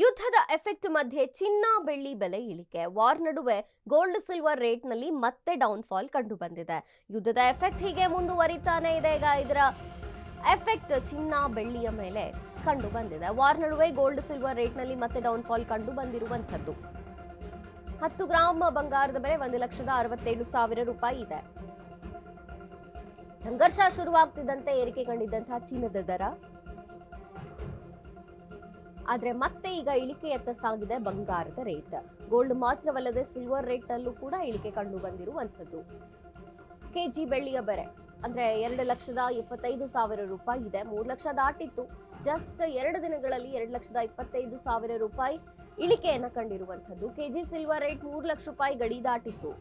ಯುದ್ಧದ ಎಫೆಕ್ಟ್ ಮಧ್ಯೆ ಚಿನ್ನ ಬೆಳ್ಳಿ ಬೆಲೆ ಇಳಿಕೆ. ವಾರ್ ನಡುವೆ ಗೋಲ್ಡ್ ಸಿಲ್ವರ್ ರೇಟ್ನಲ್ಲಿ ಮತ್ತೆ ಡೌನ್ಫಾಲ್ ಕಂಡು ಬಂದಿದೆ. ಯುದ್ಧದ ಎಫೆಕ್ಟ್ ಹೀಗೆ ಮುಂದುವರಿತಾನೆ ಇದೆ. ಈಗ ಇದರ ಎಫೆಕ್ಟ್ ಚಿನ್ನ ಬೆಳ್ಳಿಯ ಮೇಲೆ ಕಂಡು ಬಂದಿದೆ. ವಾರ್ ನಡುವೆ ಗೋಲ್ಡ್ ಸಿಲ್ವರ್ ರೇಟ್ನಲ್ಲಿ ಮತ್ತೆ ಡೌನ್ಫಾಲ್ ಕಂಡು ಬಂದಿರುವಂತದ್ದು. 10 ಗ್ರಾಂ ಬಂಗಾರದ ಬೆಲೆ 1,67,000 ರೂಪಾಯಿ ಇದೆ. ಸಂಘರ್ಷ ಶುರುವಾಗ್ತಿದ್ದಂತೆ ಏರಿಕೆ ಕಂಡಿದ್ದಂತಹ ಚಿನ್ನದ ದರ ಆದ್ರೆ ಮತ್ತೆ ಈಗ ಇಳಿಕೆಯತ್ತ ಸಾಗಿದೆ ಬಂಗಾರದ ರೇಟ್. ಗೋಲ್ಡ್ ಮಾತ್ರವಲ್ಲದೆ ಸಿಲ್ವರ್ ರೇಟ್ ಅಲ್ಲೂ ಕೂಡ ಇಳಿಕೆ ಕಂಡು ಬಂದಿರುವಂತದ್ದು. ಕೆಜಿ ಬೆಳ್ಳಿಯ ಬೆಲೆ ಅಂದ್ರೆ 2,75,000 ರೂಪಾಯಿ ಇದೆ. 3 ಲಕ್ಷ ದಾಟಿತ್ತು. ಜಸ್ಟ್ 2 ದಿನಗಳಲ್ಲಿ 2,25,000 ರೂಪಾಯಿ ಇಳಿಕೆಯನ್ನ ಕಂಡಿರುವಂತದ್ದು. ಕೆಜಿ ಸಿಲ್ವರ್ ರೇಟ್ 3 ಲಕ್ಷ ರೂಪಾಯಿ ಗಡಿ ದಾಟಿತ್ತು.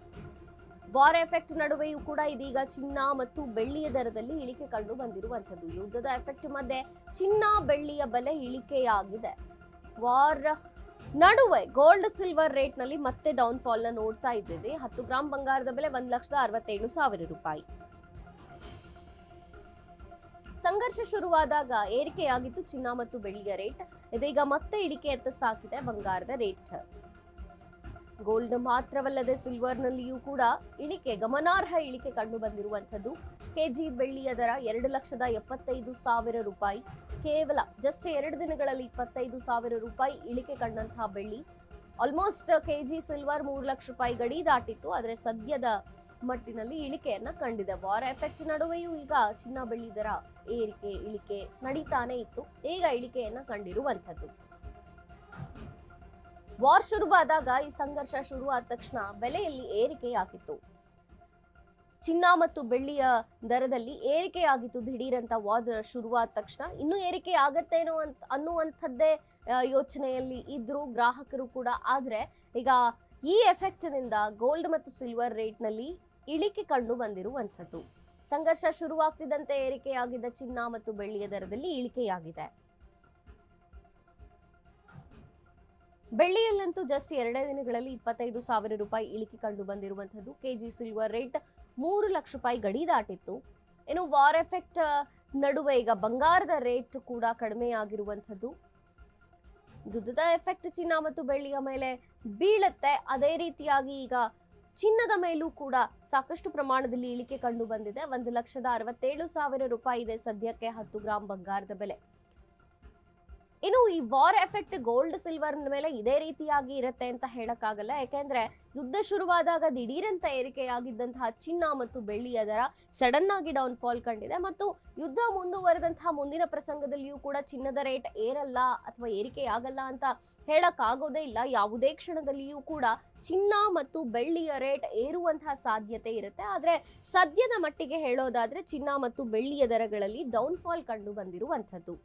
ವಾರ್ ಎಫೆಕ್ಟ್ ನಡುವೆಯೂ ಕೂಡ ಇದೀಗ ಚಿನ್ನ ಮತ್ತು ಬೆಳ್ಳಿಯ ದರದಲ್ಲಿ ಇಳಿಕೆ ಕಂಡು ಬಂದಿರುವಂತದ್ದು. ಯುದ್ಧದ ಎಫೆಕ್ಟ್ ಮಧ್ಯೆ ಚಿನ್ನ ಬೆಳ್ಳಿಯ ಬೆಲೆ ಇಳಿಕೆಯಾಗಿದೆ. ವಾರ್ ನಡುವೆ ಗೋಲ್ಡ್ ಸಿಲ್ವರ್ ರೇಟ್ ನಲ್ಲಿ ಮತ್ತೆ ಡೌನ್ಫಾಲ್ ನ ನೋಡ್ತಾ ಇದ್ದೇವೆ. 10 ಗ್ರಾಂ ಬಂಗಾರದ ಬೆಲೆ 1,67,000 ರೂಪಾಯಿ. ಸಂಘರ್ಷ ಶುರುವಾದಾಗ ಏರಿಕೆಯಾಗಿತ್ತು ಚಿನ್ನ ಮತ್ತು ಬೆಳ್ಳಿಯ ರೇಟ್. ಇದೀಗ ಮತ್ತೆ ಇಳಿಕೆಯತ್ತ ಸಾಗಿದೆ ಬಂಗಾರದ ರೇಟ್. ಗೋಲ್ಡ್ ಮಾತ್ರವಲ್ಲದೆ ಸಿಲ್ವರ್ ನಲ್ಲಿಯೂ ಕೂಡ ಗಮನಾರ್ಹ ಇಳಿಕೆ ಕಂಡು ಬಂದಿರುವಂತದ್ದು. ಕೆಜಿ ಬೆಳ್ಳಿಯ ದರ 2,75,000 ರೂಪಾಯಿ. ಕೇವಲ ಜಸ್ಟ್ 2 ದಿನಗಳಲ್ಲಿ 25,000 ರೂಪಾಯಿ ಇಳಿಕೆ ಕಂಡಂತಹ ಬೆಳ್ಳಿ. ಆಲ್ಮೋಸ್ಟ್ ಕೆಜಿ ಸಿಲ್ವರ್ 3 ಲಕ್ಷ ರೂಪಾಯಿ ಗಡಿ ದಾಟಿತ್ತು. ಆದರೆ ಸದ್ಯದ ಮಟ್ಟಿನಲ್ಲಿ ಇಳಿಕೆಯನ್ನ ಕಂಡಿದೆ. ವಾರ್ ಎಫೆಕ್ಟ್ ನಡುವೆಯೂ ಈಗ ಚಿನ್ನ ಬೆಳ್ಳಿ ದರ ಏರಿಕೆ ಇಳಿಕೆ ನಡೀತಾನೆ ಇತ್ತು. ಈಗ ಇಳಿಕೆಯನ್ನ ಕಂಡಿರುವಂತದ್ದು. ವಾರ್ ಶುರುವಾದಾಗ ಈ ಸಂಘರ್ಷ ಶುರುವಾದ ತಕ್ಷಣ ಬೆಲೆಯಲ್ಲಿ ಏರಿಕೆಯಾಗಿತ್ತು. ಚಿನ್ನ ಮತ್ತು ಬೆಳ್ಳಿಯ ದರದಲ್ಲಿ ಏರಿಕೆಯಾಗಿತ್ತು ದಿಢೀರಂತ. ವಾರ್ ಶುರುವಾದ ತಕ್ಷಣ ಇನ್ನೂ ಏರಿಕೆ ಆಗತ್ತೇನೋ ಅನ್ನುವಂಥದ್ದೇ ಯೋಚನೆಯಲ್ಲಿ ಇದ್ರು ಗ್ರಾಹಕರು ಕೂಡ. ಆದ್ರೆ ಈಗ ಈ ಎಫೆಕ್ಟ್ ನಿಂದ ಗೋಲ್ಡ್ ಮತ್ತು ಸಿಲ್ವರ್ ರೇಟ್ ನಲ್ಲಿ ಇಳಿಕೆ ಕಂಡು ಬಂದಿರುವಂಥದ್ದು. ಸಂಘರ್ಷ ಶುರುವಾಗ್ತಿದ್ದಂತೆ ಏರಿಕೆಯಾಗಿದ್ದ ಚಿನ್ನ ಮತ್ತು ಬೆಳ್ಳಿಯ ದರದಲ್ಲಿ ಇಳಿಕೆಯಾಗಿದೆ. ಬೆಳ್ಳಿಯಲ್ಲಂತೂ ಜಸ್ಟ್ 2 ದಿನಗಳಲ್ಲಿ 25,000 ರೂಪಾಯಿ ಇಳಿಕೆ ಕಂಡು ಬಂದಿರುವಂತದ್ದು. ಕೆಜಿ ಸಿಲ್ವರ್ ರೇಟ್ 3 ಲಕ್ಷ ರೂಪಾಯಿ ಗಡಿ ದಾಟಿತ್ತು. ಇನ್ನು ವಾರ್ ಎಫೆಕ್ಟ್ ನಡುವೆ ಈಗ ಬಂಗಾರದ ರೇಟ್ ಕೂಡ ಕಡಿಮೆಯಾಗಿರುವಂತದ್ದು. ಯುದ್ಧದ ಎಫೆಕ್ಟ್ ಚಿನ್ನ ಮತ್ತು ಬೆಳ್ಳಿಯ ಮೇಲೆ ಬೀಳುತ್ತೆ. ಅದೇ ರೀತಿಯಾಗಿ ಈಗ ಚಿನ್ನದ ಮೇಲೂ ಕೂಡ ಸಾಕಷ್ಟು ಪ್ರಮಾಣದಲ್ಲಿ ಇಳಿಕೆ ಕಂಡು ಬಂದಿದೆ. 1,67,000 ರೂಪಾಯಿ ಇದೆ ಸದ್ಯಕ್ಕೆ 10 ಗ್ರಾಂ ಬಂಗಾರದ ಬೆಲೆ. ಇನ್ನು ಈ ವಾರ್ ಎಫೆಕ್ಟ್ ಗೋಲ್ಡ್ ಸಿಲ್ವರ್ ಮೇಲೆ ಇದೇ ರೀತಿಯಾಗಿ ಇರುತ್ತೆ ಅಂತ ಹೇಳಕ್ಕಾಗಲ್ಲ. ಯಾಕೆಂದ್ರೆ ಯುದ್ಧ ಶುರುವಾದಾಗ ದಿಢೀರಂತ ಏರಿಕೆಯಾಗಿದ್ದಂತಹ ಚಿನ್ನ ಮತ್ತು ಬೆಳ್ಳಿಯ ದರ ಸಡನ್ ಆಗಿ ಡೌನ್ಫಾಲ್ ಕಂಡಿದೆ. ಮತ್ತು ಯುದ್ಧ ಮುಂದುವರೆದಂತಹ ಮುಂದಿನ ಪ್ರಸಂಗದಲ್ಲಿಯೂ ಕೂಡ ಚಿನ್ನದ ರೇಟ್ ಏರಲ್ಲ ಅಥವಾ ಏರಿಕೆಯಾಗಲ್ಲ ಅಂತ ಹೇಳಕ್ಕಾಗೋದೇ ಇಲ್ಲ. ಯಾವುದೇ ಕ್ಷಣದಲ್ಲಿಯೂ ಕೂಡ ಚಿನ್ನ ಮತ್ತು ಬೆಳ್ಳಿಯ ರೇಟ್ ಏರುವಂತಹ ಸಾಧ್ಯತೆ ಇರುತ್ತೆ. ಆದ್ರೆ ಸದ್ಯದ ಮಟ್ಟಿಗೆ ಹೇಳೋದಾದ್ರೆ ಚಿನ್ನ ಮತ್ತು ಬೆಳ್ಳಿಯ ದರಗಳಲ್ಲಿ ಡೌನ್ಫಾಲ್ ಕಂಡು ಬಂದಿರುವಂತದ್ದು.